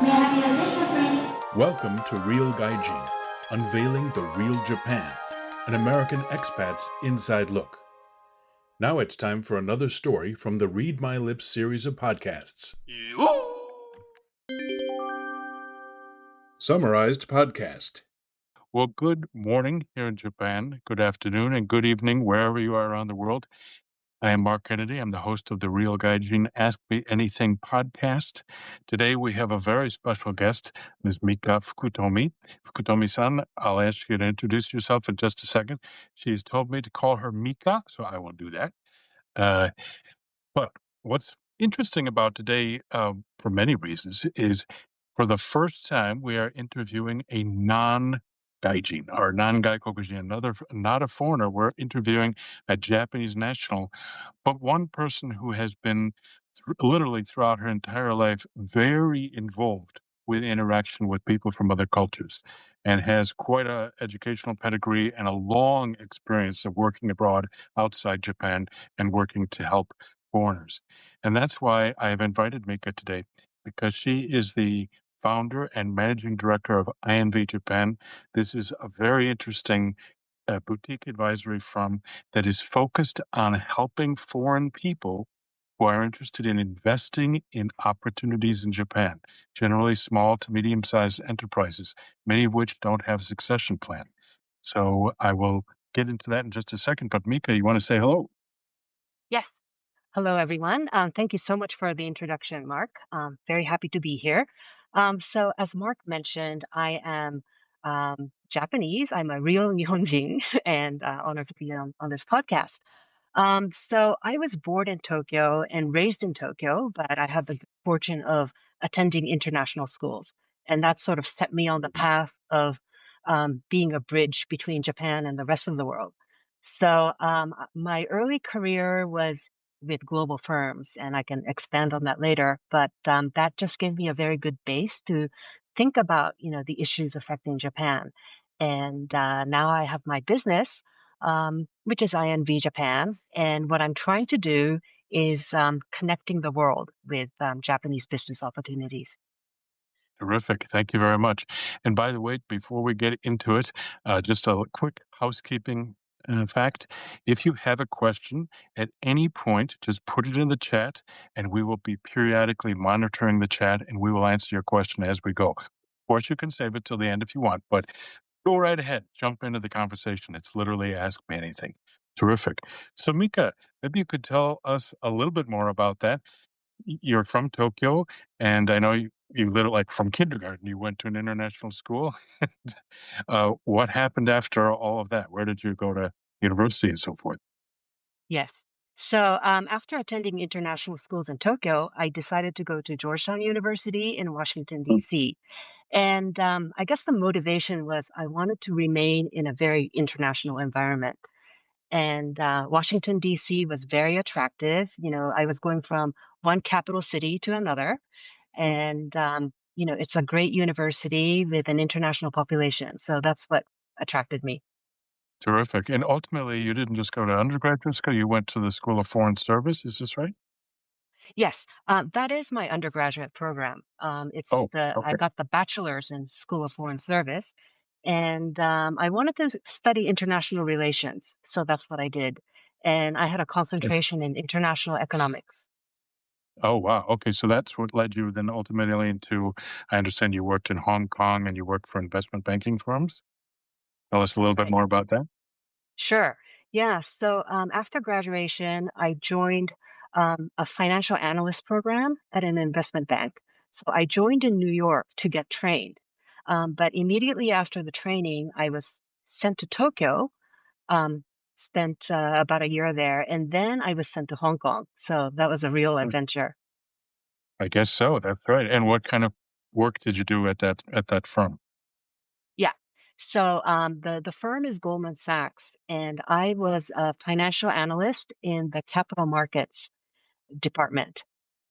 May I have your attention, please? Welcome to Real Gaijin, Unveiling the Real Japan, an American expat's inside look. Now it's time for another story from the Read My Lips series of podcasts. Summarized podcast. Well, good morning here in Japan, good afternoon, and good evening wherever you are around the world. I am Mark Kennedy. I'm the host of the Real Gaijin Ask Me Anything podcast. Today we have a very special guest, Ms. Mika Fukutomi. Fukutomi-san, I'll ask you to introduce yourself in just a second. She's told me to call her Mika, so I will do that. But what's interesting about today, for many reasons, is for the first time we are interviewing a non-Gaijin or non-Gaikokujin, not a foreigner. We're interviewing a Japanese national, but one person who has been literally throughout her entire life very involved with interaction with people from other cultures and has quite a educational pedigree and a long experience of working abroad outside Japan and working to help foreigners. And that's why I have invited Mika today, because she is the founder and managing director of INVJapan. This is a very interesting boutique advisory firm that is focused on helping foreign people who are interested in investing in opportunities in Japan, generally small to medium-sized enterprises, many of which don't have a succession plan. So I will get into that in just a second. But Mika, you want to say hello? Yes. Hello, everyone. Thank you so much for the introduction, Mark. Very happy to be here. So, as Mark mentioned, I am Japanese. I'm a real Nihonjin and honored to be on this podcast. So, I was born in Tokyo and raised in Tokyo, but I had the good fortune of attending international schools. And that sort of set me on the path of being a bridge between Japan and the rest of the world. So, my early career was with global firms, and I can expand on that later. But that just gave me a very good base to think about, the issues affecting Japan. And now I have my business, which is INV Japan. And what I'm trying to do is connecting the world with Japanese business opportunities. Terrific. Thank you very much. And by the way, before we get into it, just a quick housekeeping fact. If you have a question at any point, just put it in the chat and we will be periodically monitoring the chat and we will answer your question as we go. Of course, you can save it till the end if you want, but go right ahead. Jump into the conversation. It's literally Ask Me Anything. Terrific. So, Mika, maybe you could tell us a little bit more about that. You're from Tokyo, and I know you literally, like, from kindergarten, you went to an international school. What happened after all of that? Where did you go to university and so forth? Yes. So after attending international schools in Tokyo, I decided to go to Georgetown University in Washington, Mm. D.C. And I guess the motivation was I wanted to remain in a very international environment. And Washington, D.C. was very attractive. I was going from one capital city to another. And, it's a great university with an international population. So that's what attracted me. Terrific. And ultimately, you didn't just go to undergraduate school, you went to the School of Foreign Service, is this right? Yes, that is my undergraduate program. Oh, I okay. got the bachelor's in School of Foreign Service, and I wanted to study international relations, so that's what I did. And I had a concentration in international economics. Oh, wow. Okay, so that's what led you then ultimately into, I understand you worked in Hong Kong and you worked for investment banking firms. Tell us a little bit Right. more about that. Sure. Yeah. So after graduation, I joined a financial analyst program at an investment bank. So I joined in New York to get trained. But immediately after the training, I was sent to Tokyo, um, spent about a year there, and then I was sent to Hong Kong. So that was a real adventure. I guess so, that's right. And what kind of work did you do at that firm? Yeah. So the firm is Goldman Sachs, and I was a financial analyst in the capital markets department.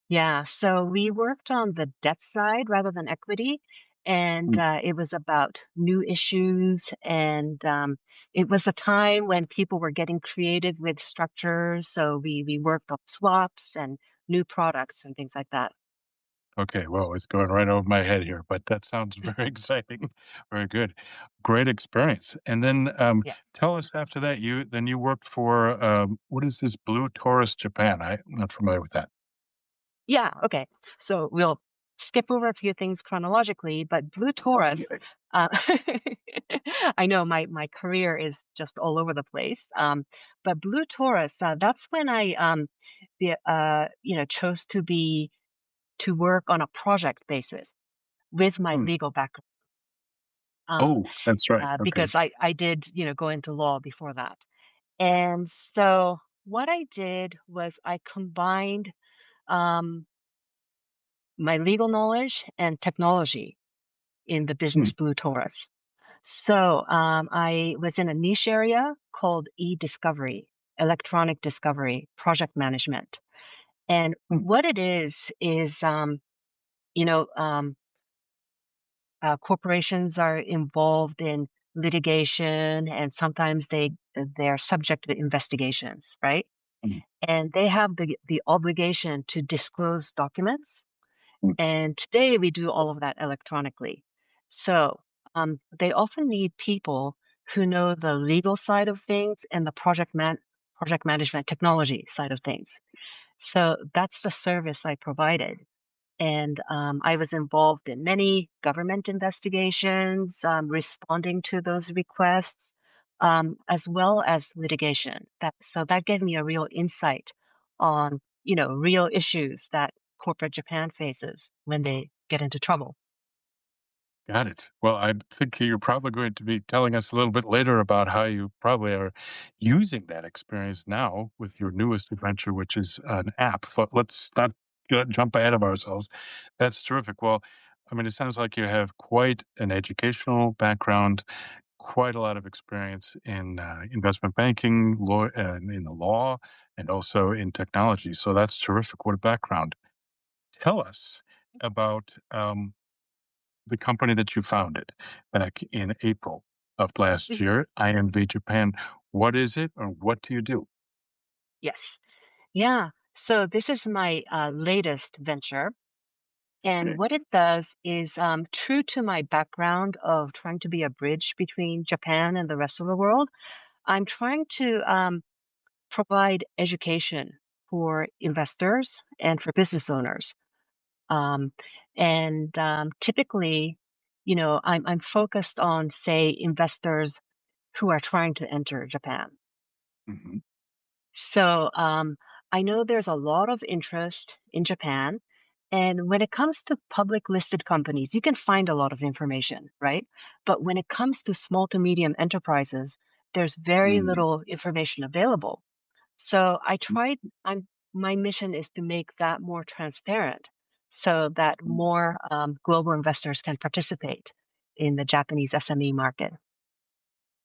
Yeah, so we worked on the debt side rather than equity, and Mm. it was about new issues. And it was a time when people were getting creative with structures. So we worked on swaps and new products and things like that. Okay, well, it's going right over my head here, but that sounds very exciting. Very good. Great experience. And then Yeah. tell us after that, you worked for what is this Blue Torus Japan? I'm not familiar with that. Yeah, okay. So we'll skip over a few things chronologically, but Blue Taurus, Yeah. uh, I know my career is just all over the place. But Blue Taurus, that's when I chose to work on a project basis with my Hmm. legal background. Um, Oh, that's right. Okay. because I did, go into law before that. And so what I did was I combined um, my legal knowledge and technology in the Hmm. business Blue Taurus. So I was in a niche area called eDiscovery, electronic discovery, project management. And Hmm. what it is, you know, um, corporations are involved in litigation, and sometimes they're subject to investigations, right? Hmm. And they have the obligation to disclose documents. Hmm. And today we do all of that electronically. So they often need people who know the legal side of things and the project management technology side of things. So that's the service I provided. And I was involved in many government investigations, responding to those requests, as well as litigation. So that gave me a real insight on, real issues that corporate Japan faces when they get into trouble. Got it. Well, I think you're probably going to be telling us a little bit later about how you probably are using that experience now with your newest adventure, which is an app. But let's not jump ahead of ourselves. That's terrific. Well, I mean, it sounds like you have quite an educational background, quite a lot of experience in investment banking, law, in the law, and also in technology. So that's terrific. What a background. Tell us about the company that you founded back in April of last Mhm. year, INV Japan. What is it or what do you do? Yes. Yeah. So this is my latest venture. And Okay. what it does is true to my background of trying to be a bridge between Japan and the rest of the world. I'm trying to provide education for investors and for business owners. Um, and typically, I'm focused on, say, investors who are trying to enter Japan. Mhm. So I know there's a lot of interest in Japan. And when it comes to public listed companies, you can find a lot of information, right? But when it comes to small to medium enterprises, there's very Mm. little information available. So my mission is to make that more transparent so that more global investors can participate in the Japanese SME market.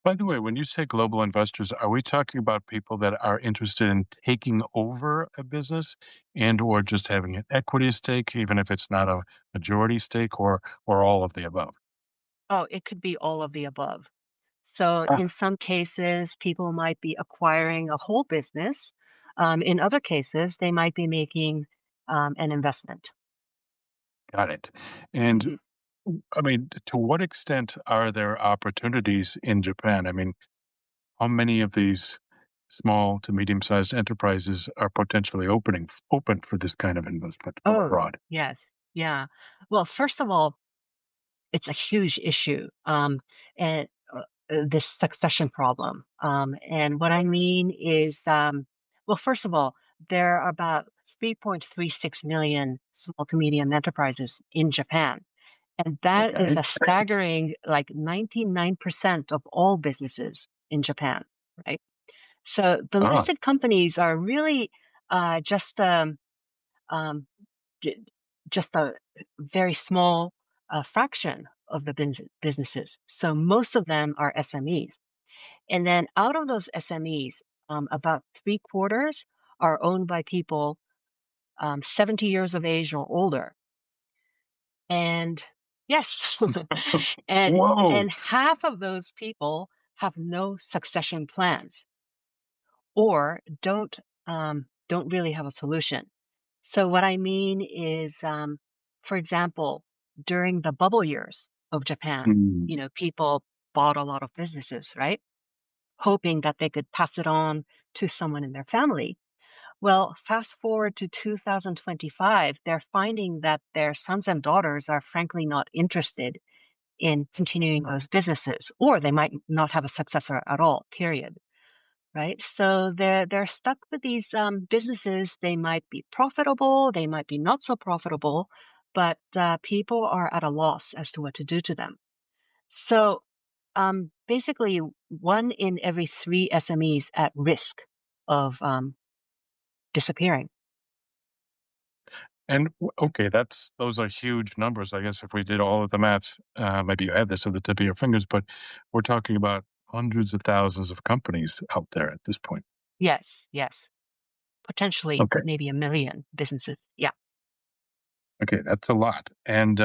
By the way, when you say global investors, are we talking about people that are interested in taking over a business and or just having an equity stake, even if it's not a majority stake or all of the above? Oh, it could be all of the above. So Ah, in some cases, people might be acquiring a whole business. In other cases, they might be making an investment. got it. And Mhm. I mean, to what extent are there opportunities in Japan? I mean, how many of these small to medium-sized enterprises are potentially open for this kind of investment from Oh, abroad? yes. Yeah. Well, first of all, it's a huge issue, and this succession problem. And what I mean is, well, first of all, there are about 3.36 million small to medium enterprises in Japan. And that is Okay. a staggering, like 99% of all businesses in Japan, right? So the Ah, listed companies are really just um, j- just a very small fraction of the businesses. So most of them are SMEs. And then out of those SMEs, about three quarters are owned by people 70 years of age or older. And yes, and whoa. and half of those people have no succession plans or don't really have a solution. So what I mean is, For example, during the bubble years of Japan, Mm. people bought a lot of businesses, right? Hoping that they could pass it on to someone in their family. Well, fast forward to 2025, they're finding that their sons and daughters are frankly not interested in continuing those businesses, or they might not have a successor at all, period. Right? So they're stuck with these businesses. They might be profitable, they might be not so profitable, but people are at a loss as to what to do to them. So basically, one in every three SMEs at risk of disappearing. And okay, those are huge numbers. I guess if we did all of the math, maybe you had this at the tip of your fingers, but we're talking about hundreds of thousands of companies out there at this point. Yes, yes. Potentially Okay, maybe a million businesses. Yeah. okay, that's a lot. And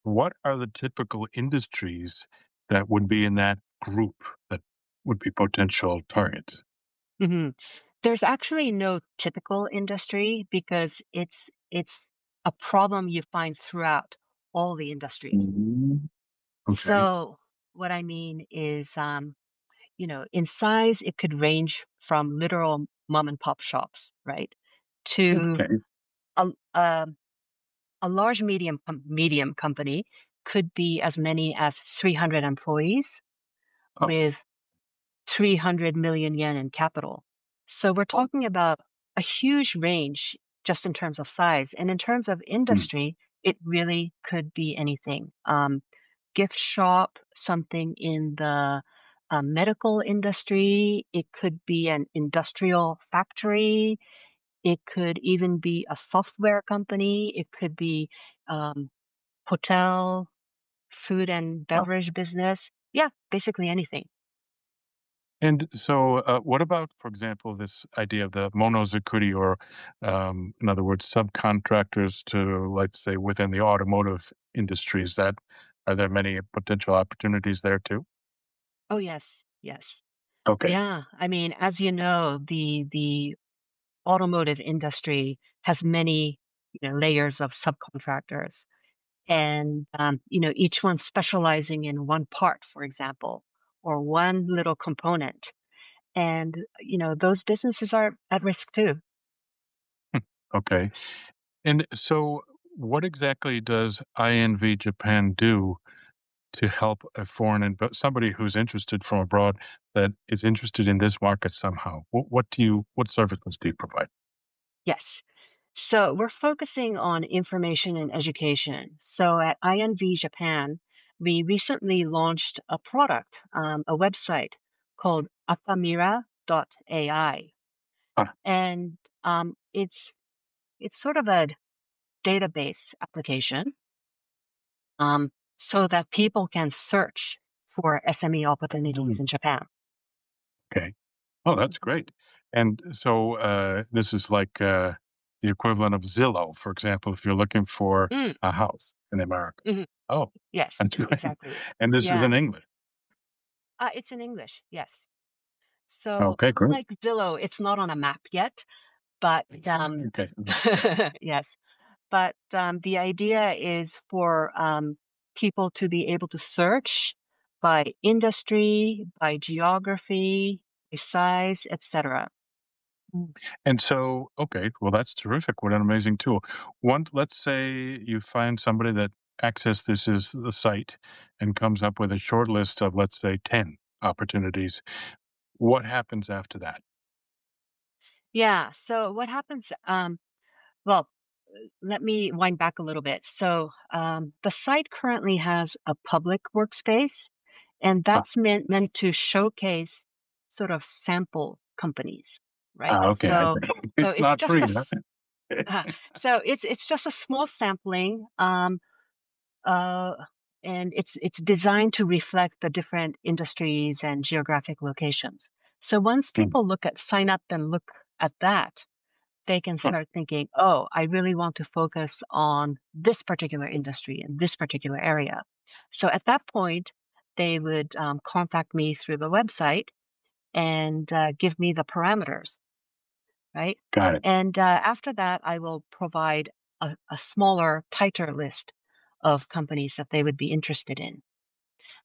what are the typical industries that would be in that group that would be potential targets? hmm There's actually no typical industry because it's a problem you find throughout all the industries. Mhm. Okay, So what I mean is, in size, it could range from literal mom and pop shops, right, to okay. a, a, a large medium company could be as many as 300 employees Oh, with 300 million yen in capital. So we're talking about a huge range just in terms of size. And in terms of mm, industry, it really could be anything. Gift shop, something in the medical industry, it could be an industrial factory, it could even be a software company, it could be um, hotel, food and oh. beverage business. Yeah, basically anything. And so, what about, for example, this idea of the monozukuri, or, in other words, subcontractors to, let's say, within the automotive industry? Are there many potential opportunities there too? Oh, yes, yes. Okay. Yeah, I mean, as you know, the automotive industry has many, layers of subcontractors, and each one specializing in one part, for example, or one little component. And those businesses are at risk too. Okay. And so, what exactly does INV Japan do to help a somebody who's interested from abroad that is interested in this market somehow? What services do you provide? Yes. So we're focusing on information and education. So at INV Japan, we recently launched a product, a website called Akamira.ai. Ah, And it's sort of a database application, um, so that people can search for SME opportunities mm, in Japan. okay. Oh, that's great. And so, this is like, the equivalent of Zillow, for example, if you're looking for Mm, a house in America. mhm. Oh, Yes, that's great. exactly. And this is Yeah, in English. it's in English. Yes. So Okay, great. unlike Zillow, it's not on a map yet, but Okay. yes, but the idea is for people to be able to search by industry, by geography, by size, etc. Mm. And so, okay, well, that's terrific. What an amazing tool. Let's say you find somebody that accesses the site and comes up with a short list of, let's say, 10 opportunities. What happens after that? Yeah. So what happens? Well, let me wind back a little bit. So the site currently has a public workspace, and Ah, that's meant to showcase sort of sample companies, right? okay. I So think so it's it's not just free, a huh? uh, so it's just a small sampling. Uh, and it's designed to reflect the different industries and geographic locations. So once Mm, people sign up and look at that, they can huh, start thinking, oh, I really want to focus on this particular industry in this particular area. So at that point, they would contact me through the website and give me the parameters, right? got it. And after that, I will provide a smaller, tighter list of companies that they would be interested in.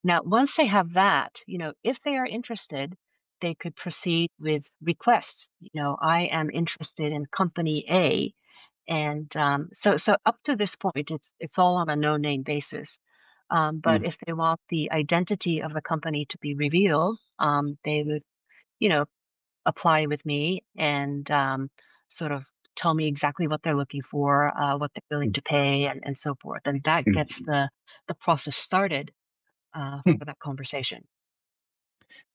Now, once they have that, if they are interested, they could proceed with requests. I am interested in company A, and so up to this point, it's all on a no name basis. But Mm, if they want the identity of the company to be revealed, they would, you know, apply with me and sort of tell me exactly what they're looking for, what they're willing mm, to pay, and so forth. And that gets mm, the process started mm. for that conversation.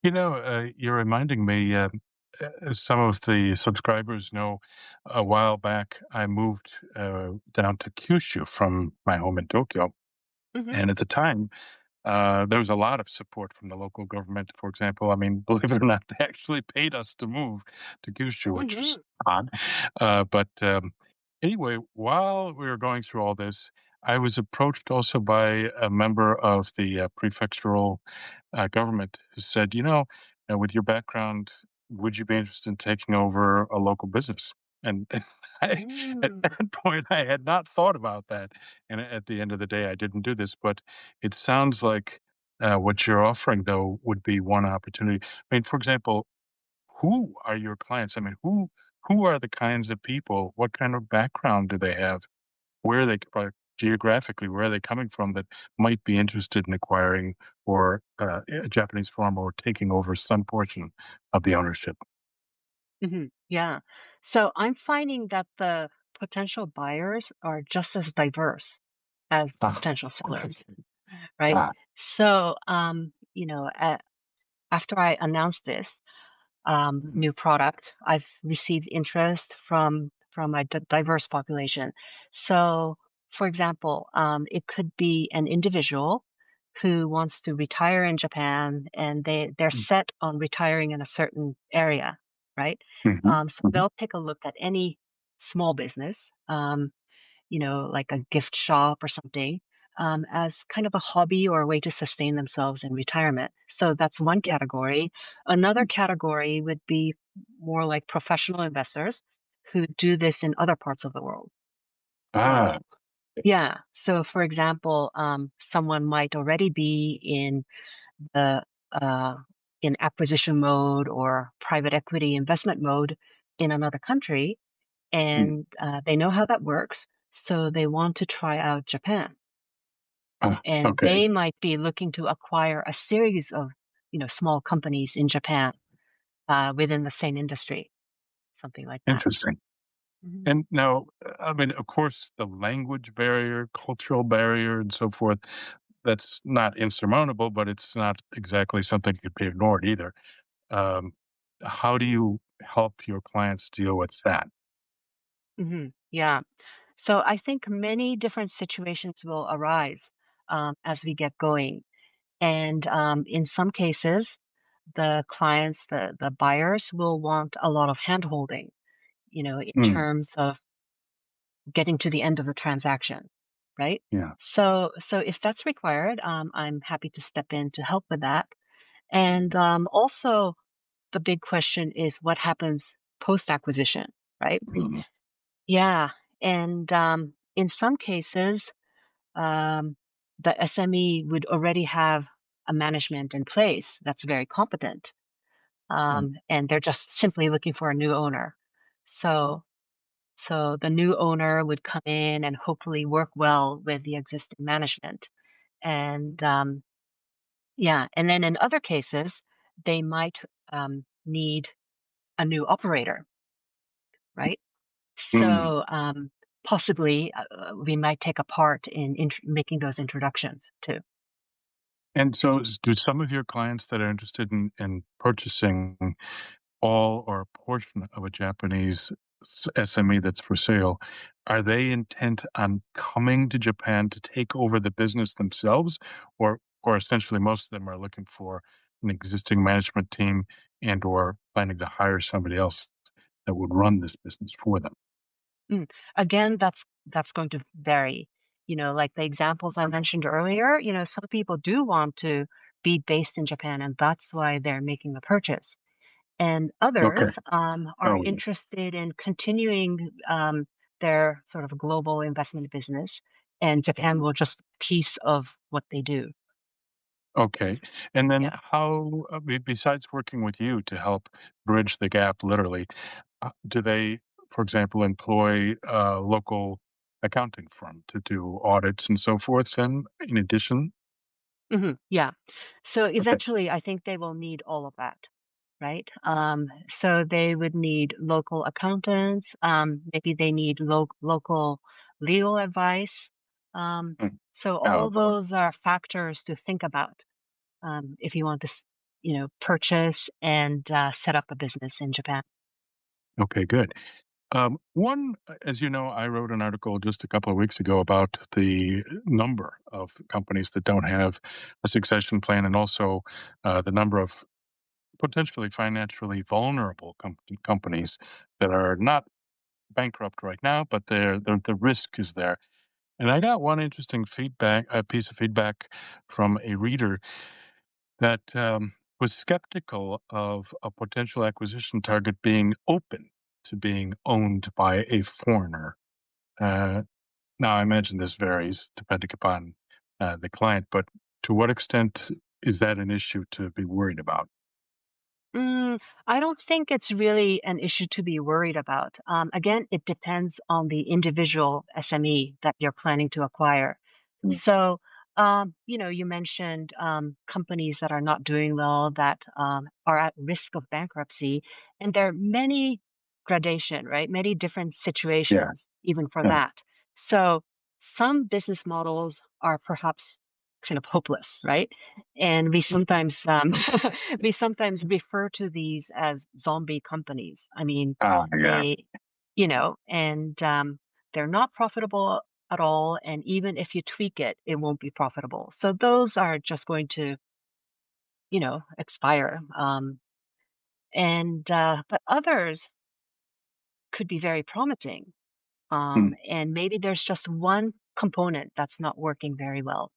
You're reminding me, some of the subscribers know a while back I moved down to Kyushu from my home in Tokyo. Hmm. And at the time, there was a lot of support from the local government, for example. I mean, believe it or not, they actually paid us to move to Kyushu, which is Hmm. odd. But anyway, while we were going through all this, I was approached also by a member of the prefectural government who said, with your background, would you be interested in taking over a local business? And at Mm. that point, I had not thought about that. And at the end of the day, I didn't do this. But it sounds like what you're offering, though, would be one opportunity. I mean, for example, who are your clients? I mean, who are the kinds of people? What kind of background do they have? Where are they geographically? Where are they coming from that might be interested in acquiring or a Japanese farm or taking over some portion of the ownership? Yeah. So I'm finding that the potential buyers are just as diverse as the Ah, potential okay. sellers, right? Ah, So, after I announced this new product, I've received interest from a diverse population. So, for example, it could be an individual who wants to retire in Japan, and they're mm, set on retiring in a certain area, right? mhm, So mhm. they'll take a look at any small business, like a gift shop or something, as kind of a hobby or a way to sustain themselves in retirement. So that's one category. Another category would be more like professional investors who do this in other parts of the world. Ah, Um, yeah. So, for example, someone might already be the uh, in acquisition mode or private equity investment mode in another country, mm, and they know how that works. So they want to try out Japan, and okay. they might be looking to acquire a series of small companies in Japan within the same industry, something like that. Interesting. Mhm. And now, I mean, of course, the language barrier, cultural barrier, and so forth, that's not insurmountable, but it's not exactly something that could be ignored either. Um, how do you help your clients deal with that? Yeah. So I think many different situations will arise as we get going. And in some cases, the clients, the buyers will want a lot of handholding, in Mm, terms of getting to the end of the transaction, right? yeah. So if that's required, I'm happy to step in to help with that. And also, the big question is what happens post acquisition, right? Mhm. Yeah, and in some cases, um, the SME would already have a management in place that's very competent, Mm. and they're just simply looking for a new owner. So, so the new owner would come in and hopefully work well with the existing management. And yeah, and then in other cases, they might need a new operator, right? Mm. So possibly we might take a part in making those introductions too. And so, do some of your clients that are interested in purchasing all or a portion of a Japanese SME that's for sale, are they intent on coming to Japan to take over the business themselves, or essentially most of them are looking for an existing management team and or planning to hire somebody else that would run this business for them? Mm. Again, that's going to vary. Like the examples I mentioned earlier, some people do want to be based in Japan, and that's why they're making the purchase. And Okay. others are Oh, yeah. interested in continuing their sort of global investment business, and Japan will just piece of what they do. Okay. And then Yeah. how, besides working with you to help bridge the gap, literally, do they, for example, employ a local accounting firm to do audits and so forth? Then, in addition, Yeah. So okay. eventually, I think they will need all of that, right? So they would need local accountants. Maybe they need local legal advice. Um, Mm. so Oh all boy. those are factors to think about if you want to, purchase and set up a business in Japan. Okay, good. One, as you know, I wrote an article just a couple of weeks ago about the number of companies that don't have a succession plan, and also the number of potentially financially vulnerable companies that are not bankrupt right now, but the risk is there. And I got one interesting feedback, a piece of feedback from a reader that was skeptical of a potential acquisition target being open to being owned by a foreigner. Uh, Now, I imagine this varies depending upon the client, but to what extent is that an issue to be worried about? Mm, I don't think it's really an issue to be worried about. Again, it depends on the individual SME that you're planning to acquire. Mm. So, you mentioned companies that are not doing well, that are at risk of bankruptcy, and there are many gradation, right? Many different Yeah. situations, even for Yeah. that. So, some business models are perhaps kind of hopeless, right? And we sometimes we sometimes refer to these as zombie companies. I mean, Yeah. they, and they're not profitable at all. And even if you tweak it, it won't be profitable. So those are just going to, expire. And but others could be very promising. Mm. And maybe there's just one component that's not working very well.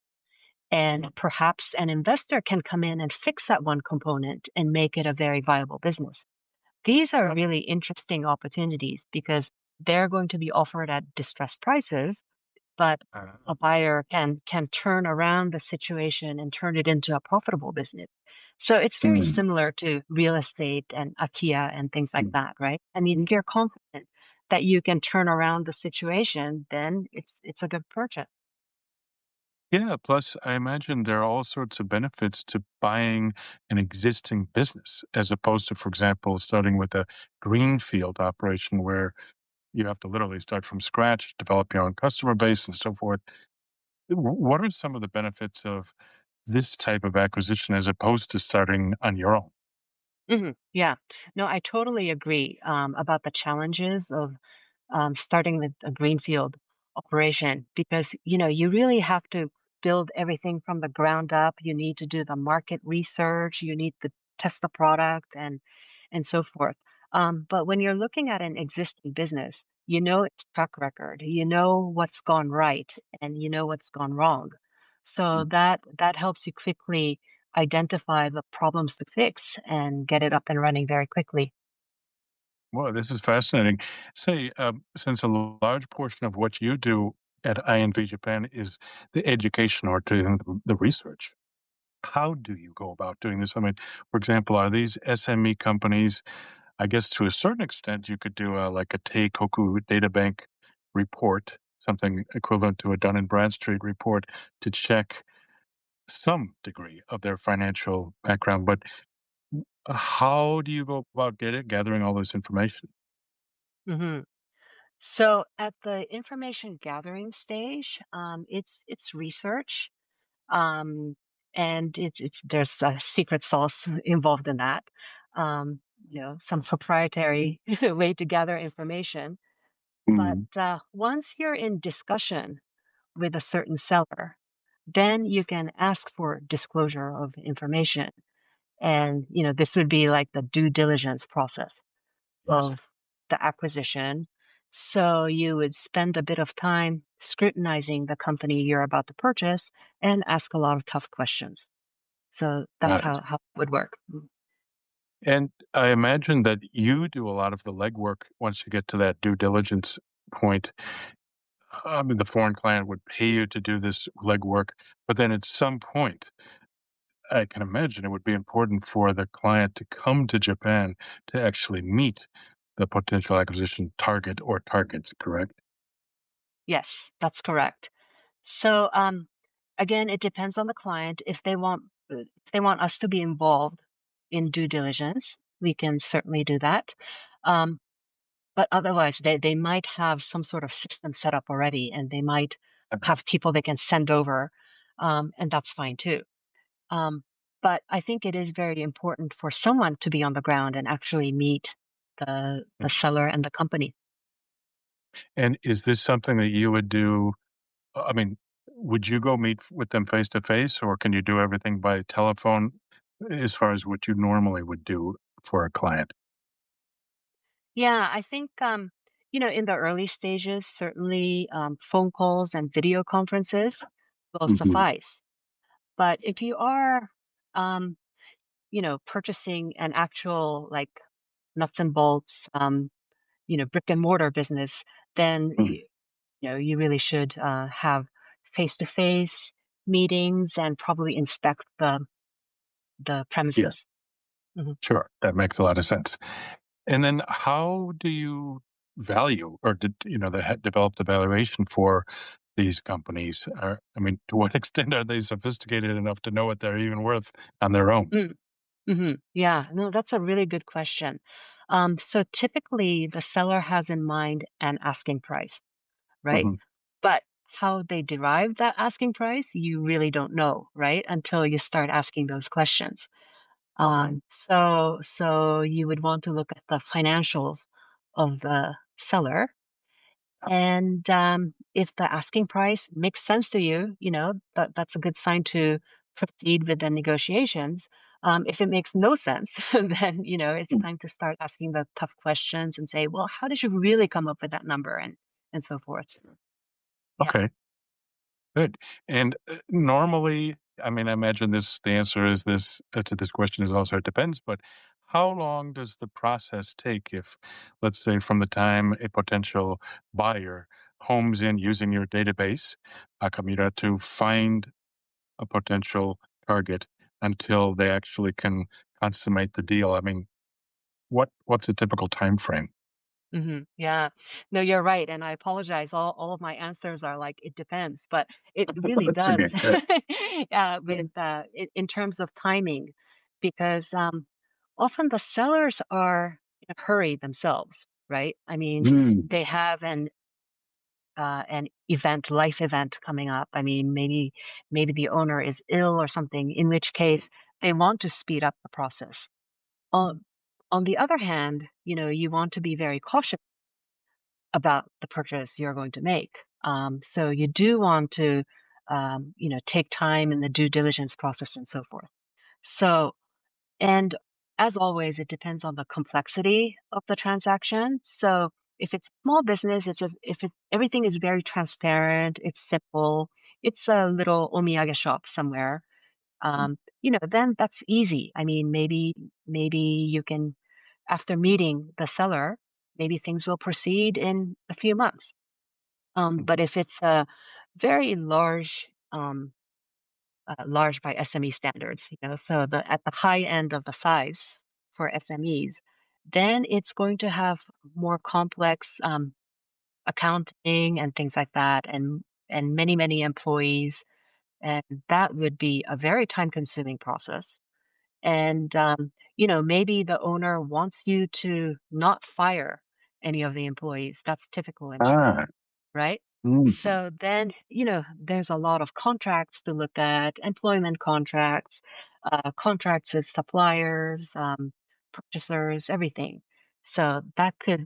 And perhaps an investor can come in and fix that one component and make it a very viable business. These are really interesting opportunities because they're going to be offered at distressed prices, but Uh, a buyer can turn around the situation and turn it into a profitable business. So it's very mm, similar to real estate and IKEA and things like mm. that, right? I mean, if you're confident that you can turn around the situation, then it's a good purchase. Yeah, plus I imagine there are all sorts of benefits to buying an existing business as opposed to, for example, starting with a greenfield operation where you have to literally start from scratch, develop your own customer base and so forth. What are some of the benefits of this type of acquisition as opposed to starting on your own? Yeah, no, I totally agree about the challenges of starting with a greenfield operation because you really have to build everything from the ground up. You need to do the market research. You need to test the product and so forth. But when you're looking at an existing business, you know its track record. You know what's gone right, and you know what's gone wrong. So that helps you quickly identify the problems to fix and get it up and running very quickly. Well, this is fascinating. Say, since a large portion of what you do at INV Japan is the education or to the research, how do you go about doing this? I mean, for example, are these SME companies? I guess to a certain extent, you could do like a Teikoku data bank report, something equivalent to a Dun and Bradstreet report to check some degree of their financial background. But how do you go about gathering all this information? hmm So at the information gathering stage, it's research, um, and it's there's a secret sauce involved in that. Some proprietary way to gather information. But Mm. once you're in discussion with a certain seller, then you can ask for disclosure of information, and this would be like the due diligence process Yes. of the acquisition. So you would spend a bit of time scrutinizing the company you're about to purchase and ask a lot of tough questions. So that's Got it. how it would work. And I imagine that you do a lot of the legwork once you get to that due diligence. point, I mean, the foreign client would pay you to do this legwork, but then at some point, I can imagine it would be important for the client to come to Japan to actually meet the potential acquisition target or targets, correct? Yes, that's correct. So, again, it depends on the client. If they want us to be involved in due diligence, we can certainly do that. Um, but otherwise, they might have some sort of system set up already, and they might have people they can send over, and that's fine too. Um, but I think it is very important for someone to be on the ground and actually meet the seller and the company. And is this something that you would do? I mean, would you go meet with them face to face, or can you do everything by telephone as far as what you normally would do for a client? Yeah, I think in the early stages, certainly phone calls and video conferences will Mhm. suffice. But if you are, um, purchasing an actual like nuts and bolts, brick and mortar business, then Mm. you really should have face-to-face meetings and probably inspect the Yeah, premises. Mhm. sure. That makes a lot of sense. And then how do you value or did develop the valuation for these companies? I mean, to what extent are they sophisticated enough to know what they're even worth on their own? Mm, Yeah, no, that's a really good question. So typically, the seller has in mind an asking price, right? Mhm. But how they derive that asking price, you really don't know, right? Until you start asking those questions. So you would want to look at the financials of the seller. And if the asking price makes sense to you, that's a good sign to proceed with the negotiations. If it makes no sense, then it's Mm. time to start asking the tough questions and say, well, how did you really come up with that number, and so forth. Yeah. Okay. Good. And, normally, I mean, I imagine the answer is this to this question is also it depends, but how long does the process take if, let's say, from the time a potential buyer homes in using your database, Akamira, to find a potential target until they actually can consummate the deal? I mean, what's a typical time frame? Yeah. No, you're right. And I apologize. All of my answers are like, it depends, but it really That's does okay. Good. in terms of timing, because often the sellers are in a hurry themselves, right? I mean, Mm. they have an event, life event coming up. I mean, maybe the owner is ill or something, in which case they want to speed up the process. On on the other hand, you want to be very cautious about the purchase you're going to make. So you do want to, take time in the due diligence process and so forth. So, and as always, it depends on the complexity of the transaction. So if it's small business, if everything is very transparent, it's simple, it's a little omiyage shop somewhere, then that's easy. I mean, maybe you can, after meeting the seller, maybe things will proceed in a few months. But if it's a very large by SME standards, so at the high end of the size for SMEs, then it's going to have more complex accounting and things like that, and many employees, and that would be a very time consuming process. And maybe the owner wants you to not fire any of the employees. That's typical in Japan, Ah. right? Mhm. So then, there's a lot of contracts to look at, employment contracts, contracts with suppliers, purchasers, everything. So that could,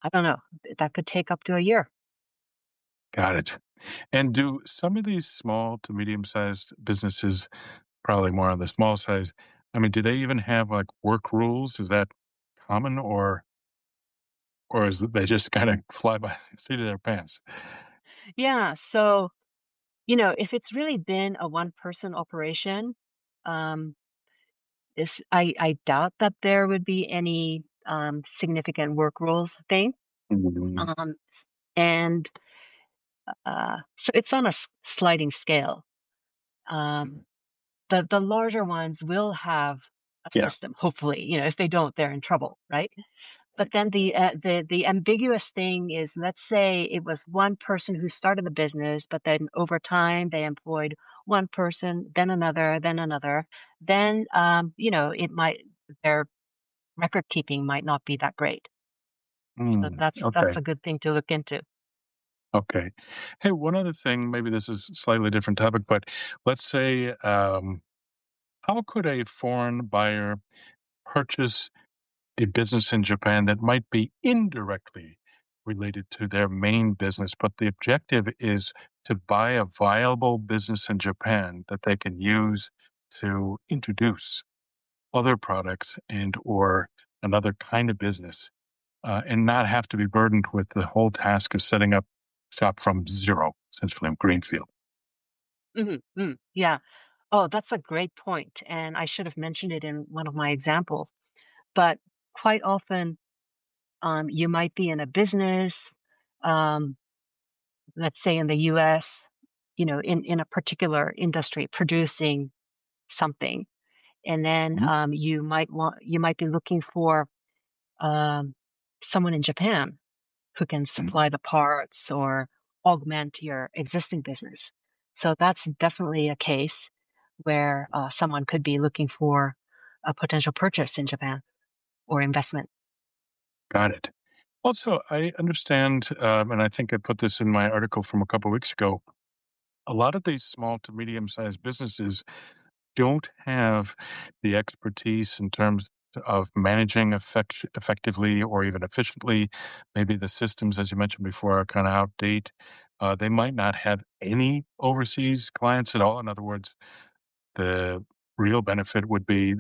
I don't know, that could take up to a year. Got it. And do some of these small to medium-sized businesses, probably more on the small size, I mean, do they even have, like, work rules? Is that common, or is it they just kinda fly by the seat of their pants? Yeah. So, if it's really been a one person operation, um, I doubt that there would be any significant work rules thing. Mhm. Um, And so it's on a sliding scale. Um, the larger ones will have a Yeah. system, hopefully. If they don't, they're in trouble, right? But then the ambiguous thing is, let's say it was one person who started the business, but then over time they employed one person, then another, then another. Then it might their record keeping might not be that great. So that's Okay. a good thing to look into. Okay. Hey, one other thing, maybe this is a slightly different topic, but let's say, how could a foreign buyer purchase a business in Japan that might be indirectly related to their main business, but the objective is to buy a viable business in Japan that they can use to introduce other products and or another kind of business, and not have to be burdened with the whole task of setting up shop from zero, essentially from greenfield. Yeah. Oh, that's a great point, and I should have mentioned it in one of my examples. But quite often, you might be in a business, um, let's say in the U.S., in a particular industry producing something, and then Mhm. you might be looking for um, someone in Japan who can Mhm. supply the parts or augment your existing business. So that's definitely a case where someone could be looking for a potential purchase in Japan or investment. Got it. Also, I understand, and I think I put this in my article from a couple weeks ago. A lot of these small to medium sized businesses don't have the expertise in terms of managing effectively or even efficiently. Maybe the systems, as you mentioned before, are kind of outdated. They might not have any overseas clients at all. In other words, the real benefit would be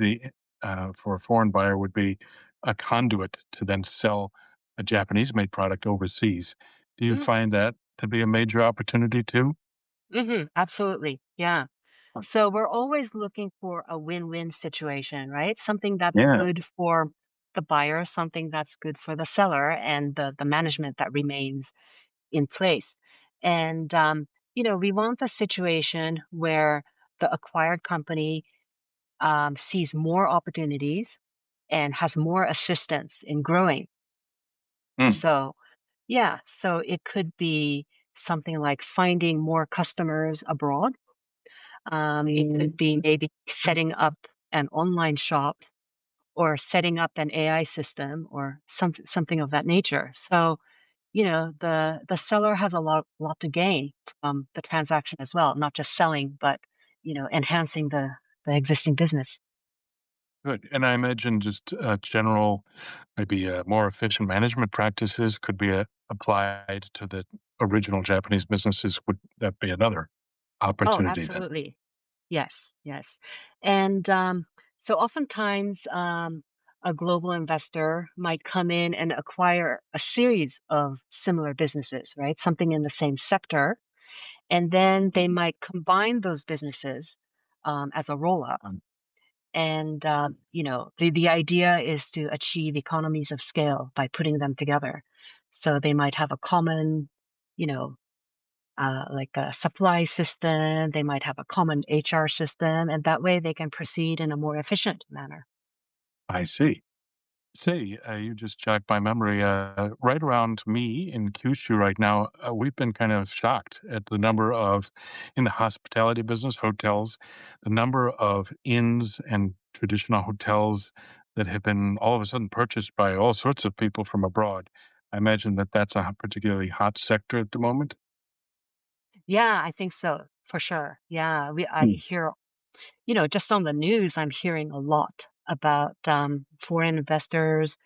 for a foreign buyer would be a conduit to then sell a Japanese-made product overseas. Do you Mm, find that to be a major opportunity too? absolutely. Yeah. So we're always looking for a win-win situation, right? Something that's Yeah. good for the buyer, something that's good for the seller and the management that remains in place. And we want a situation where the acquired company sees more opportunities and has more assistance in growing. Mm. So, yeah, so it could be something like finding more customers abroad. It could be maybe setting up an online shop or setting up an AI system or something of that nature. So, the seller has a lot to gain from the transaction as well, not just selling, but enhancing the existing business. Good. And I imagine just general, maybe more efficient management practices could be applied to the original Japanese businesses. Would that be another Oh, opportunity then? absolutely. Yes, yes. And so oftentimes, a global investor might come in and acquire a series of similar businesses, right? Something in the same sector. And then they might combine those businesses as a roll up. And, the idea is to achieve economies of scale by putting them together. So they might have a common, you know, like a supply system, they might have a common HR system, and that way they can proceed in a more efficient manner. I see. Say, you just jogged my memory. Right around me in Kyushu right now, we've been kind of shocked at the number of, in the hospitality business, hotels, the number of inns and traditional hotels that have been all of a sudden purchased by all sorts of people from abroad. I imagine that that's a particularly hot sector at the moment. Yeah, I think so, for sure. Yeah, I Hmm. hear, just on the news, I'm hearing a lot about foreign investors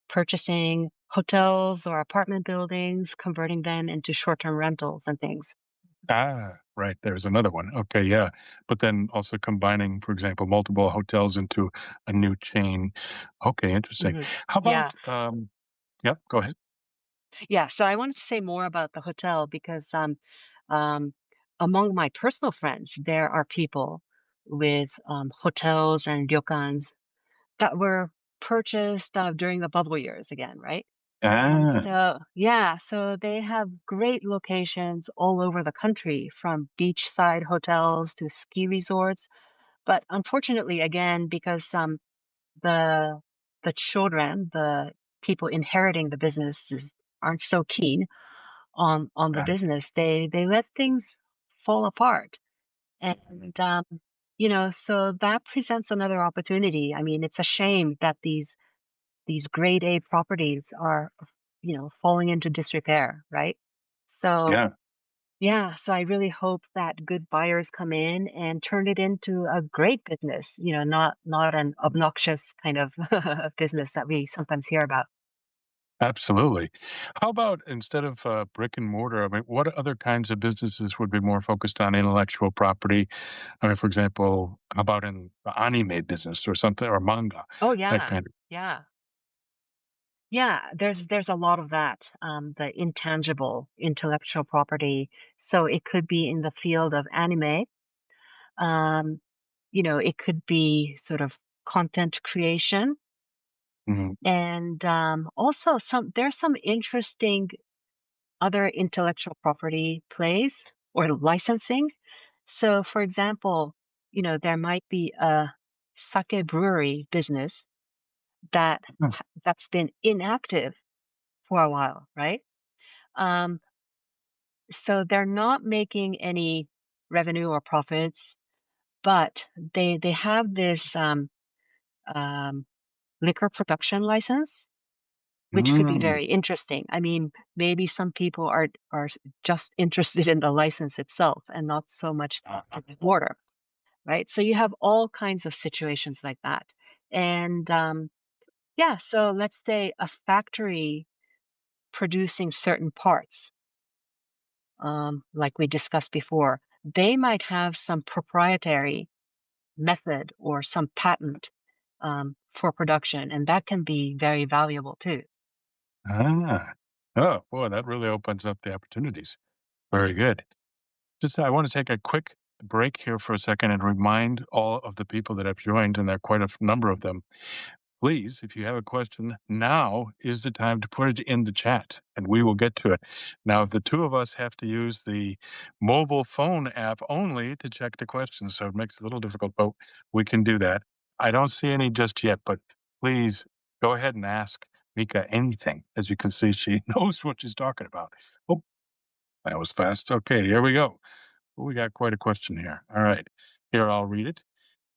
purchasing hotels or apartment buildings, converting them into short-term rentals and things. Ah, right. There's another one. Okay, yeah. But then also combining, for example, multiple hotels into a new chain. Okay, interesting. How Yeah. about yep, go ahead. Yeah, so I wanted to say more about the hotel because um, among my personal friends, there are people with hotels and ryokans that were purchased during the bubble years again, right? Ah, So they have great locations all over the country, from beachside hotels to ski resorts. But unfortunately, again, because the the children, the people inheriting the businesses aren't so keen on the ah, business, they let things fall apart. And so that presents another opportunity. I mean, it's a shame that these grade A properties are, falling into disrepair, right? So, yeah. yeah, so I really hope that good buyers come in and turn it into a great business, not an obnoxious kind of business that we sometimes hear about. Absolutely. How about instead of brick and mortar, I mean, what other kinds of businesses would be more focused on intellectual property? I mean, for example, how about in the anime business or something, or manga, Oh that yeah. kind of. Yeah. Yeah, there's a lot of that, the intangible intellectual property. So it could be in the field of anime. Um, it could be sort of content creation. Mhm. And also there's some interesting other intellectual property plays or licensing. So for example, there might be a sake brewery business Hmm. that's been inactive for a while, right? Um, so they're not making any revenue or profits, but they have this um, liquor production license, which could be Mm. very interesting. I mean, maybe some people are just interested in the license itself and not so much the border, right? So you have all kinds of situations like that. And yeah, so let's say a factory producing certain parts, like we discussed before, they might have some proprietary method or some patent for production, and that can be very valuable too. Ah. Oh, boy, that really opens up the opportunities. Very good. Just, I want to take a quick break here for a second and remind all of the people that have joined, and there are quite a number of them. Please, if you have a question, now is the time to put it in the chat and we will get to it. Now, if the two of us have to use the mobile phone app only to check the questions, so it makes it a little difficult, but we can do that. I don't see any just yet, but please go ahead and ask Mika anything. As you can see, she knows what she's talking about. Oh, that was fast. Okay, here we go. We got quite a question here. All right, here, I'll read it.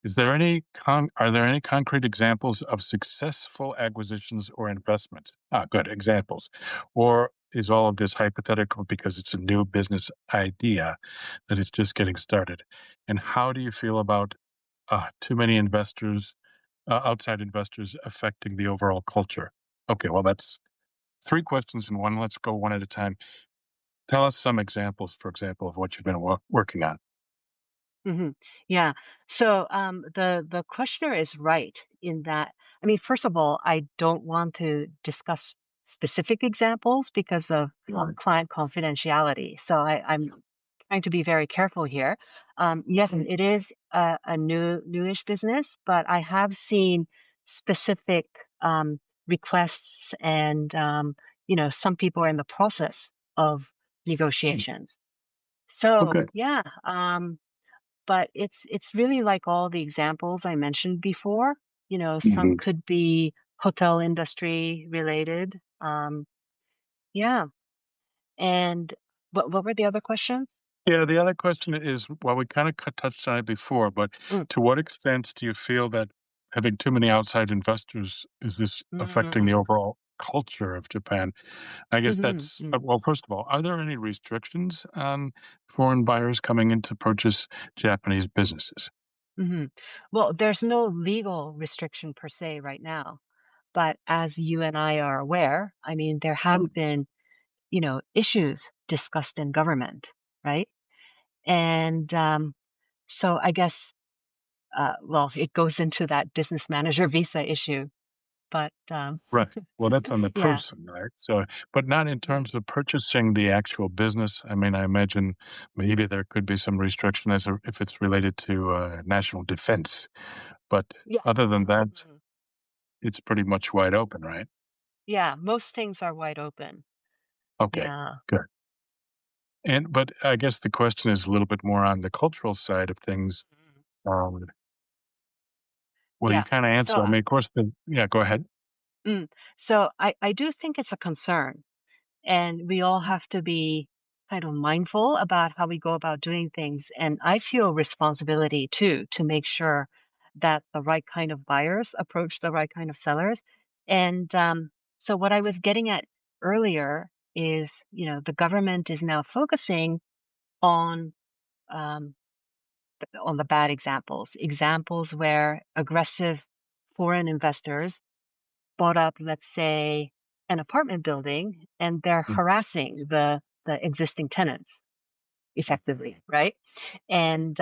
Are there any concrete examples of successful acquisitions or investments? Ah, good examples. Or is all of this hypothetical because it's a new business idea that is just getting started? And how do you feel about too many investors, outside investors, affecting the overall culture? Okay, well, that's three questions in one. Let's go one at a time. Tell us some examples, for example, of what you've been working on. hmm Yeah. So the questioner is right in that. I mean, first of all, I don't want to discuss specific examples because of client confidentiality. So I'm trying to be very careful here. Yes, it is a newish business, but I have seen specific requests, and some people are in the process of negotiations. So Okay. yeah. But it's really like all the examples I mentioned before. Some Mhm. could be hotel industry related. Yeah. And what were the other questions? Yeah, the other question is, well, we kind of touched on it before, but Mm, to what extent do you feel that having too many outside investors is this affecting the mm, overall culture of Japan? I guess mhm, that's mm, well. First of all, are there any restrictions on foreign buyers coming in to purchase Japanese businesses? mhm. Well, there's no legal restriction per se right now, but as you and I are aware, I mean, there have been, issues discussed in government, right? And so I guess, well, it goes into that business manager visa issue. But, Right. Well, that's on the yeah. person, right? So, but not in Mhm. terms of purchasing the actual business. I mean, I imagine maybe there could be some restriction if it's related to national defense. But Yeah. other than Mhm, that, mhm. it's pretty much wide open, right? Yeah, most things are wide open. Okay, Yeah. good. But I guess the question is a little bit more on the cultural side of things. Mhm. Um, well, you Yeah. kind of answered. I mean, of course, yeah, go ahead. Mm, so I do think it's a concern, and we all have to be kind of mindful about how we go about doing things. And I feel responsibility too to make sure that the right kind of buyers approach the right kind of sellers. And so what I was getting at earlier is, the government is now focusing on um, on the bad examples where aggressive foreign investors bought up, let's say, an apartment building, and they're Mm, harassing the existing tenants effectively, right? And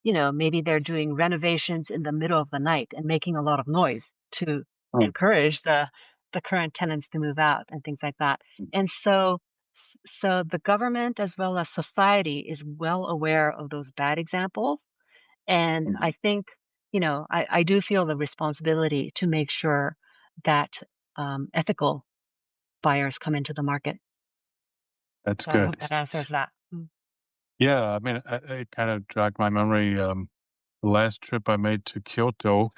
maybe they're doing renovations in the middle of the night and making a lot of noise to mm, encourage the current tenants to move out and things like that. mm, And so the government as well as society is well aware of those bad examples, and mm. I think, I do feel the responsibility to make sure that ethical buyers come into the market. That's So I good. hope that answers that. Yeah, I mean, it kind of jogged my memory. The last trip I made to Kyoto,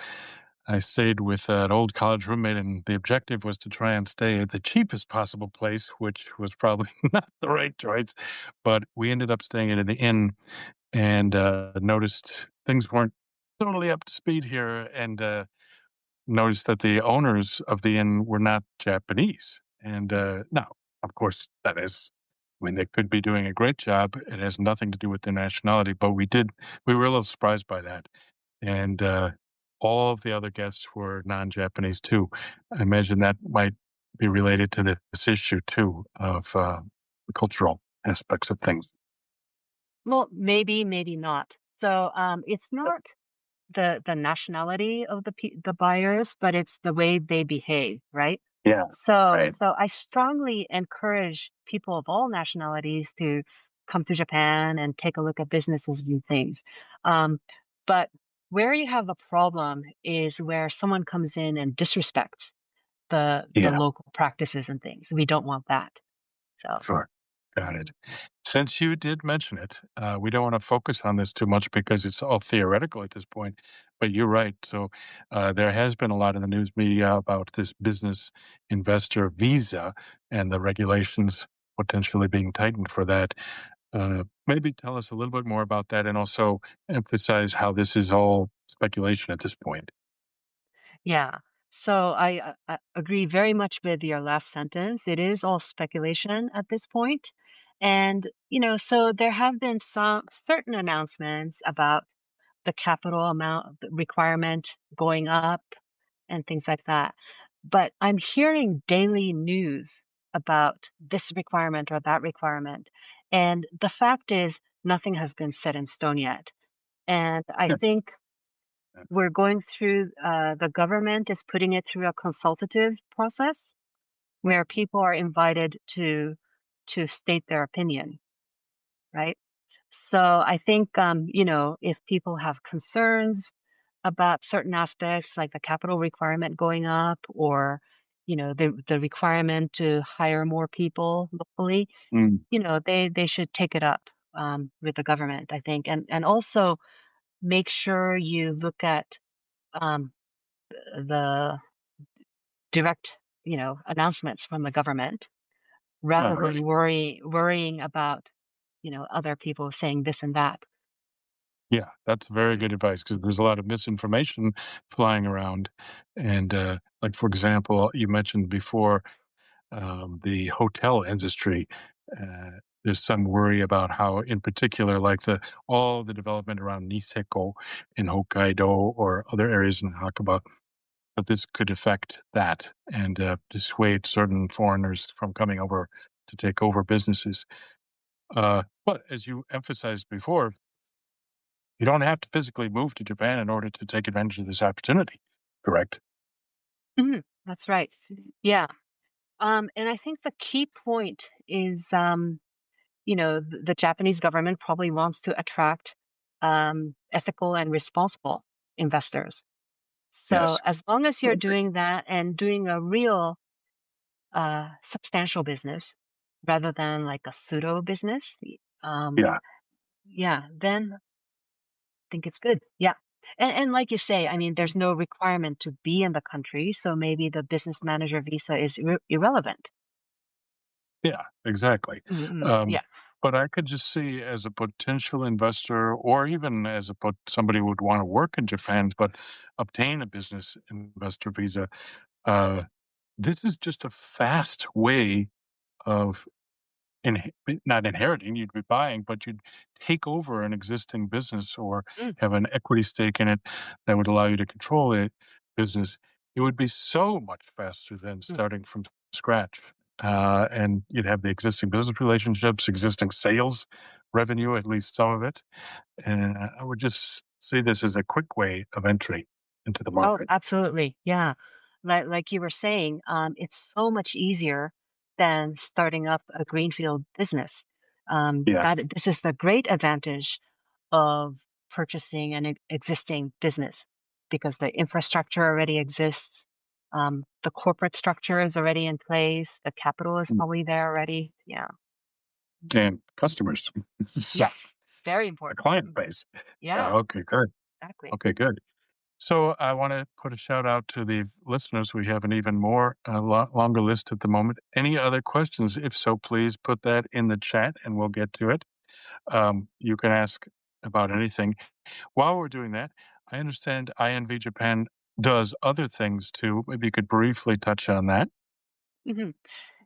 I stayed with an old college roommate, and the objective was to try and stay at the cheapest possible place, which was probably not the right choice. But we ended up staying at an inn and noticed things weren't totally up to speed here, and noticed that the owners of the inn were not Japanese. And now, of course, that is, I mean, they could be doing a great job. It has nothing to do with their nationality, but we were a little surprised by that. And all of the other guests were non-Japanese too. I imagine that might be related to this issue too of the cultural aspects of things. Well, maybe, maybe not. So it's not the nationality of the buyers, but it's the way they behave, right? Yeah, So right. so I strongly encourage people of all nationalities to come to Japan and take a look at businesses and things. Um, but where you have a problem is where someone comes in and disrespects the Yeah. local practices and things. We don't want that. So Sure. Got it. mm, Since you did mention it, we don't want to focus on this too much because it's all theoretical at this point. But you're right. So there has been a lot in the news media about this business investor visa and the regulations potentially being tightened for that. Maybe tell us a little bit more about that and also emphasize how this is all speculation at this point. yeah. So I agree very much with your last sentence. It is all speculation at this point. And, so there have been some certain announcements about the capital amount the requirement going up and things like that. But I'm hearing daily news about this requirement or that requirement. And the fact is, nothing has been set in stone yet. And I Yeah. think we're going through, the government is putting it through a consultative process where people are invited to state their opinion, right? So I think, if people have concerns about certain aspects like the capital requirement going up or, the requirement to hire more people locally, Mm, they should take it up with the government, I think. And also make sure you look at um, the direct, announcements from the government all rather right. than worrying about, other people saying this and that. Yeah, that's very good advice because there's a lot of misinformation flying around. And like, for example, you mentioned before the hotel industry. There's some worry about how, in particular, like the all the development around Niseko in Hokkaido or other areas in Hakaba, that this could affect that and dissuade certain foreigners from coming over to take over businesses. But as you emphasized before, you don't have to physically move to Japan in order to take advantage of this opportunity, correct? Mhm, that's right. Yeah. And I think the key point is, the Japanese government probably wants to attract ethical and responsible investors. So Yes. as long as you're doing that and doing a real substantial business rather than like a pseudo business, um, Yeah. yeah, then I think it's good. Yeah. And like you say, I mean, there's no requirement to be in the country, so maybe the business manager visa is irrelevant. Yeah, exactly. Yeah. But I could just see as a potential investor, or even as somebody who would want to work in Japan, but obtain a business investor visa. Uh, this is just a fast way of inhe not inheriting, you'd be buying, but you'd take over an existing business or Mm, have an equity stake in it that would allow you to control a business. It would be so much faster than mm. starting from scratch. And you'd have the existing business relationships, existing sales revenue, at least some of it. And I would just see this as a quick way of entry into the Oh, market. absolutely. Yeah. Like you were saying, it's so much easier than starting up a greenfield business. Yeah. That this is the great advantage of purchasing an existing business because the infrastructure already exists. The corporate structure is already in place. The capital is Mm. probably there already. Yeah. And customers. So Yes. Very a important. client base. Yeah, Yeah, okay, good. exactly. Okay, good. So I want to put a shout out to the listeners. We have an even more longer list at the moment. Any other questions? If so, please put that in the chat and we'll get to it. You can ask about anything. While we're doing that, I understand INV Japan does other things too. Maybe you could briefly touch on that. hmm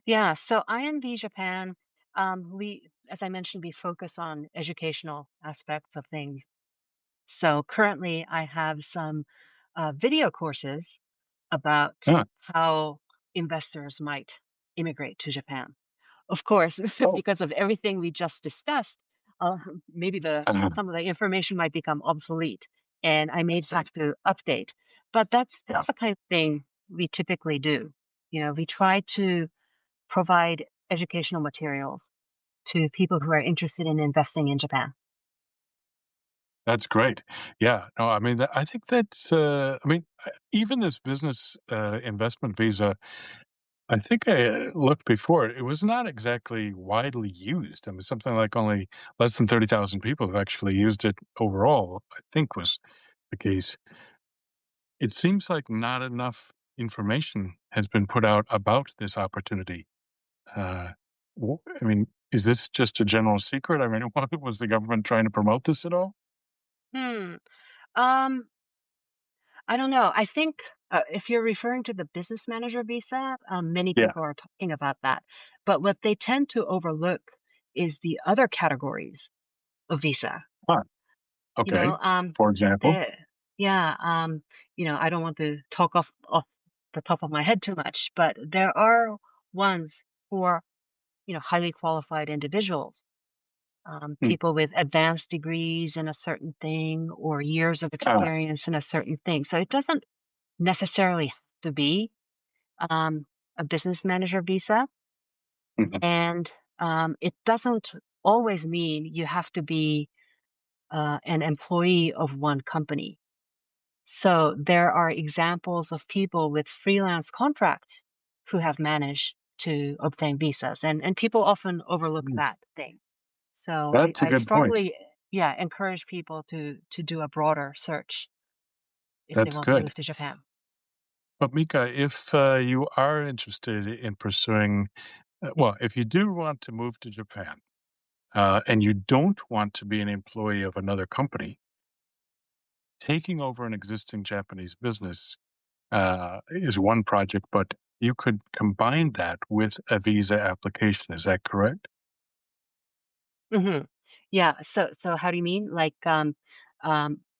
Yeah. So INV Japan, as I mentioned, we focus on educational aspects of things. So currently, I have some video courses about Ah, how investors might immigrate to Japan. Of course, oh, because of everything we just discussed, uh, maybe the uh, some of the information might become obsolete, and I may have to update. But yeah, that's the kind of thing we typically do. We try to provide educational materials to people who are interested in investing in Japan. that's great. Yeah, no, I mean, I think that's, even this business investment visa, I think I looked before. It was not exactly widely used. I mean, something like only less than 30,000 people have actually used it overall, I think was the case. It seems like not enough information has been put out about this opportunity. Uh, I mean, is this just a general secret? I mean, was the government trying to promote this at all? Hmm. Um, I don't know. I think if you're referring to the business manager visa, many Yeah. people are talking about that. But what they tend to overlook is the other categories of visa. Huh. You Okay. know, um, For example? the yeah, I don't want to talk off the top of my head too much, but there are ones for highly qualified individuals, Hmm. people with advanced degrees in a certain thing or years of Ah, experience in a certain thing. So it doesn't necessarily have to be um, a business manager visa, mhm. and it doesn't always mean you have to be an employee of one company. So there are examples of people with freelance contracts who have managed to obtain visas, and people often overlook Mm. that thing. So That's a I good point. strongly, yeah, encourage people to do a broader search if they That's want to good. move to Japan. But Mika, if you are interested in pursuing, well, if you do want to move to Japan and you don't want to be an employee of another company, taking over an existing Japanese business is one project, but you could combine that with a visa application. Is that correct? hmm Yeah. So how do you mean? Like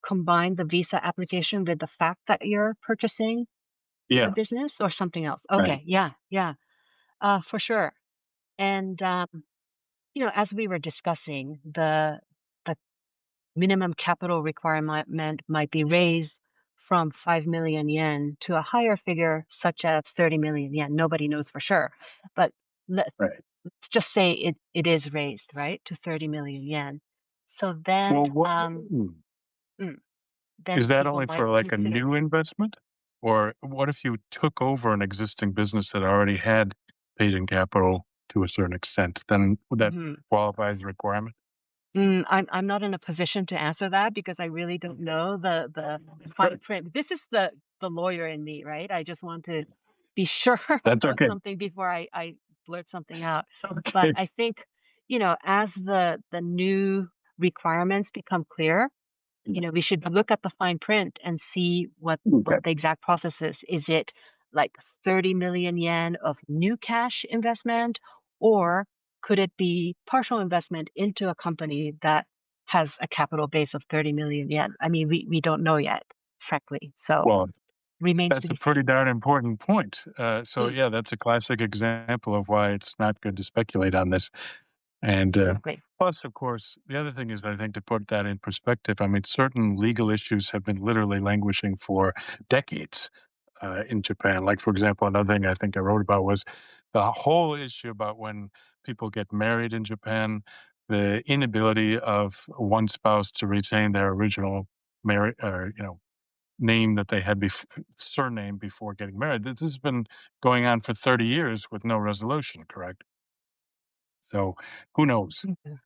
combine the visa application with the fact that you're purchasing a Yeah, business or something else? right, Okay. Yeah. Yeah. For sure. And as we were discussing, the minimum capital requirement might be raised from 5 million yen to a higher figure, such as 30 million yen. Nobody knows for sure, but let's right. just say it is raised, right, to 30 million yen. So then, Well, what mm, then is that people only might for like a consider. new investment? Or what if you took over an existing business that already had participate in capital to a certain extent, then would that Hmm. qualify as a requirement? I'm not in a position to answer that because I really don't know the fine print. This is the lawyer in me, right? I just want to be sure That's about okay. something before I blurt something out. But Okay. I think, as the new requirements become clear, we should look at the fine print and see what Okay. the exact process is. Is it like 30 million yen of new cash investment, or could it be partial investment into a company that has a capital base of 30 million yen? I mean, we don't know yet, frankly. So Well, remains that's to a be pretty seen. darn important point. So Mm, yeah, that's a classic example of why it's not good to speculate on this. And exactly. plus, of course, the other thing is, I think, to put that in perspective, I mean, certain legal issues have been literally languishing for decades in Japan. Like, for example, another thing I think I wrote about was the whole issue about when people get married in Japan, the inability of one spouse to retain their original marriage, or name that they had surname before getting married. This has been going on for 30 years with no resolution. Correct. So who knows? Mhm.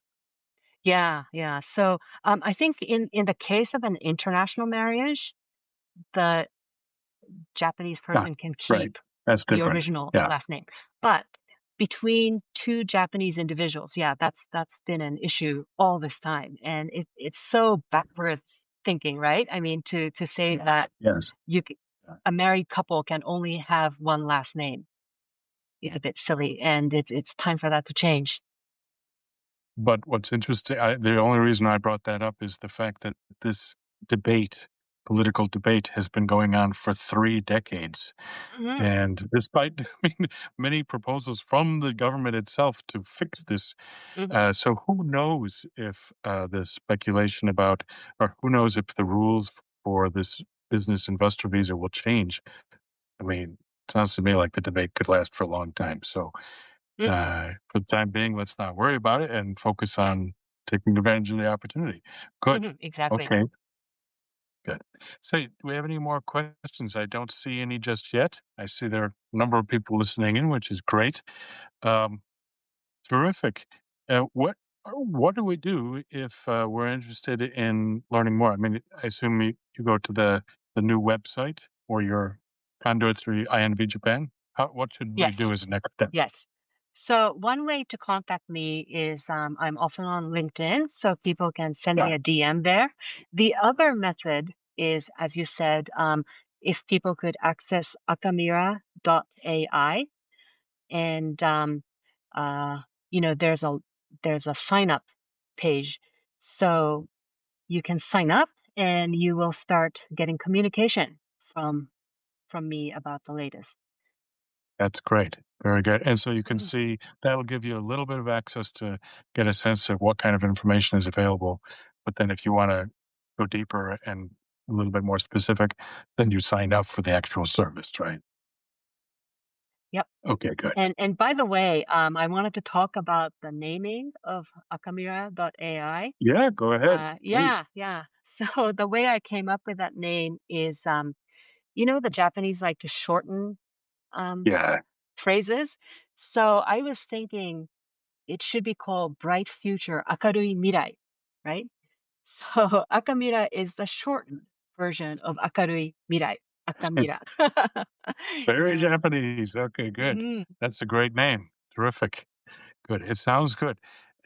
Yeah, yeah. So I think in the case of an international marriage, the Japanese Ah, person can right. keep That's the different. original Yeah. last name. But between two Japanese individuals, yeah, that's been an issue all this time. And it's so backward thinking, right? I mean, to say that Yes. you c- a married couple can only have one last name is a bit silly, and it's time for that to change. But what's interesting, the only reason I brought that up is the fact that this debate, political debate, has been going on for 3 decades. Hmm. And despite I mean, many proposals from the government itself to fix this, Hmm. so who knows if the speculation about, or who knows if the rules for this business investor visa will change. I mean, it sounds to me like the debate could last for a long time. So for the time being, let's not worry about it and focus on taking advantage of the opportunity. Good. Exactly. Okay. Good. So, do we have any more questions? I don't see any just yet. I see there are a number of people listening in, which is great. Um, Terrific. What do we do if we're interested in learning more? I mean, I assume you go to the new website or your conduit through INV Japan. What should we do Yes. as a next step? Yes. So one way to contact me is I'm often on LinkedIn, so people can send Yeah, me a DM there. The other method is, as you said, if people could access Akamira.ai, and uh, there's a sign up page, so you can sign up and you will start getting communication from me about the latest. that's great. Very good. And so you can Mhm. see that'll give you a little bit of access to get a sense of what kind of information is available. But then if you want to go deeper and a little bit more specific, then you sign up for the actual service, right? Yep. Okay, good. And by the way, I wanted to talk about the naming of Akamira.ai. Yeah, go ahead, please. Yeah, yeah. So the way I came up with that name is, the Japanese like to shorten um, Yeah, phrases. So I was thinking it should be called Bright Future Akarui Mirai, right? So Akamira is the shortened version of Akarui Mirai, Akamira. very Yeah. Japanese. Okay, good. Hmm. That's a great name. Terrific. Good. It sounds good.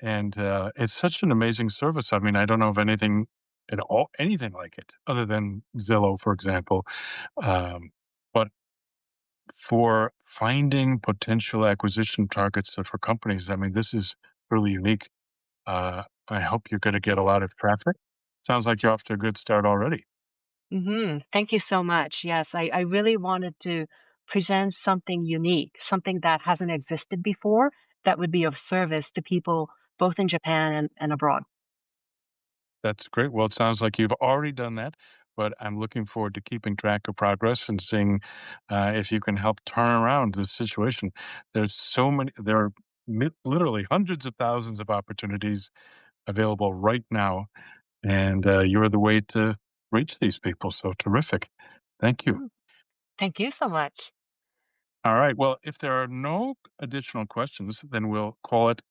And it's such an amazing service. I mean, I don't know of anything at all, anything like it other than Zillow, for example. But for finding potential acquisition targets for companies, I mean, this is really unique. I hope you're going to get a lot of traffic. Sounds like you're off to a good start already. Thank you so much. Yes, I really wanted to present something unique, something that hasn't existed before that would be of service to people both in Japan and abroad. That's great. Well, it sounds like you've already done that, but I'm looking forward to keeping track of progress and seeing if you can help turn around this situation. There's so many, there are literally hundreds of thousands of opportunities available right now, and you're the way to reach these people. So terrific. Thank you. Mm, Thank you so much. All right. Well, if there are no additional questions, then we'll call it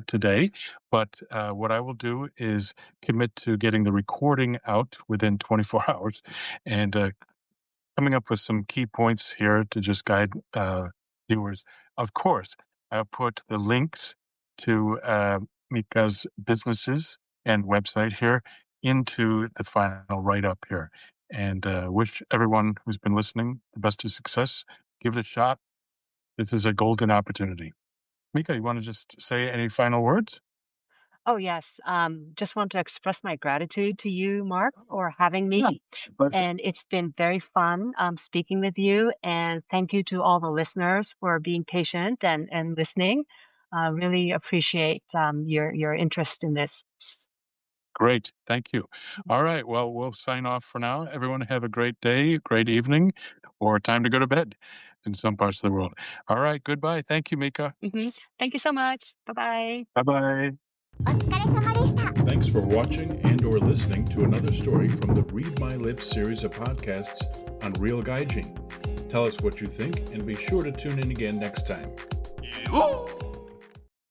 today. But what I will do is commit to getting the recording out within 24 hours and coming up with some key points here to just guide viewers. Of course, I'll put the links to Mika's businesses and website here into the final write-up here. And wish everyone who's been listening the best of success. Give it a shot. This is a golden opportunity. Mika, you want to just say any final words? Oh, yes. Just want to express my gratitude to you, Mark, for having me. Yeah, but And it's been very fun speaking with you. And thank you to all the listeners for being patient and listening. Really appreciate your interest in this. great. Thank you. All right. Well, we'll sign off for now. Everyone have a great day, great evening, or time to go to bed in some parts of the world. All right. Goodbye. Thank you, Mika. Thank you so much. Bye bye. Bye-bye. お疲れ様でした。 Thanks for watching and or listening to another story from the Read My Lips series of podcasts on Real Gaijin. Tell us what you think and be sure to tune in again next time.